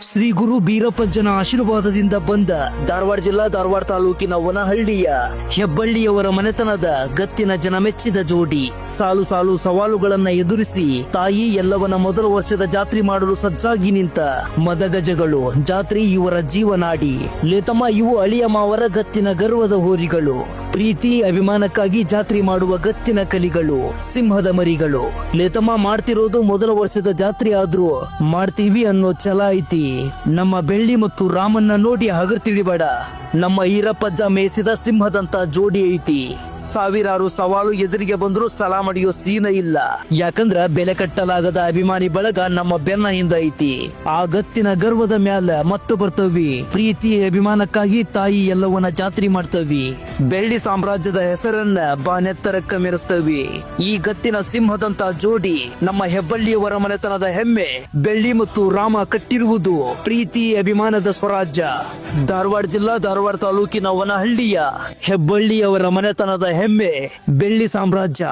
ಶ್ರೀ ಗುರು ಬೀರಪ್ಪಜ್ಜನ ಆಶೀರ್ವಾದದಿಂದ ಬಂದ ಧಾರವಾಡ ಜಿಲ್ಲಾ ಧಾರವಾಡ ತಾಲೂಕಿನ ವನಹಳ್ಳಿಯ ಹೆಬ್ಬಳ್ಳಿಯವರ ಮನೆತನದ ಗತ್ತಿನ ಜನ ಮೆಚ್ಚಿದ ಜೋಡಿ ಸಾಲು ಸಾಲು ಸವಾಲುಗಳನ್ನ ಎದುರಿಸಿ ತಾಯಿ ಎಲ್ಲವನ ಮೊದಲ ವರ್ಷದ ಜಾತ್ರೆ ಮಾಡಲು ಸಜ್ಜಾಗಿ ನಿಂತ ಮದಗಜಗಳು. ಜಾತ್ರೆ ಇವರ ಜೀವನಾಡಿ. ಲೇತಮ್ಮ ಇವು ಅಳಿಯ ಮಾವರ ಗತ್ತಿನ ಗರ್ವದ ಹೋರಿಗಳು. ಪ್ರೀತಿ ಅಭಿಮಾನಕ್ಕಾಗಿ ಜಾತ್ರೆ ಮಾಡುವ ಗತ್ತಿನ ಕಲಿಗಳು, ಸಿಂಹದ ಮರಿಗಳು. ಲೇತಮ್ಮ ಮಾಡ್ತಿರೋದು ಮೊದಲ ವರ್ಷದ ಜಾತ್ರೆ ಆದ್ರೂ ಮಾಡ್ತೀವಿ ಅನ್ನೋ ಛಲ ಐತಿ. ನಮ್ಮ ಬೆಳ್ಳಿ ಮತ್ತು ರಾಮನ್ನ ನೋಡಿ ಹಗರ್ ತಿಳಿಬೇಡ. ನಮ್ಮ ಈರಪ್ಪಜ್ಜ ಮೇಯಿಸಿದ ಸಿಂಹದಂತ ಜೋಡಿ ಐತಿ. ಸಾವಿರಾರು ಸವಾಲು ಎದುರಿಗೆ ಬಂದ್ರು ಸಲಾಮಡಿಯೋ ಸೀನ ಇಲ್ಲ. ಯಾಕಂದ್ರ ಬೆಲೆ ಕಟ್ಟಲಾಗದ ಅಭಿಮಾನಿ ಬಳಗ ನಮ್ಮ ಬೆನ್ನ ಹಿಂದ ಐತಿ. ಆ ಗತ್ತಿನ ಗರ್ವದ ಮ್ಯಾಲ ಮತ್ತು ಬರ್ತವಿ. ಪ್ರೀತಿ ಅಭಿಮಾನಕ್ಕಾಗಿ ತಾಯಿ ಎಲ್ಲವನ್ನ ಜಾತ್ರೆ ಮಾಡ್ತವಿ. ಬೆಳ್ಳಿ ಸಾಮ್ರಾಜ್ಯದ ಹೆಸರನ್ನ ಬಾನೆತ್ತರಕ್ಕ ಮೆರೆಸ್ತವಿ. ಈ ಗತ್ತಿನ ಸಿಂಹದಂತ ಜೋಡಿ ನಮ್ಮ ಹೆಬ್ಬಳ್ಳಿಯವರ ಮನೆತನದ ಹೆಮ್ಮೆ. ಬೆಳ್ಳಿ ಮತ್ತು ರಾಮ ಕಟ್ಟಿರುವುದು ಪ್ರೀತಿ ಅಭಿಮಾನದ ಸ್ವರಾಜ್ಯ. ಧಾರವಾಡ ಜಿಲ್ಲಾ ಧಾರವಾಡ ತಾಲೂಕಿನ ವನಹಳ್ಳಿಯ ಹೆಬ್ಬಳ್ಳಿಯವರ ಮನೆತನದ ಹೆಮ್ಮೆ ಬೆಳ್ಳಿ ಸಾಮ್ರಾಜ್ಯ.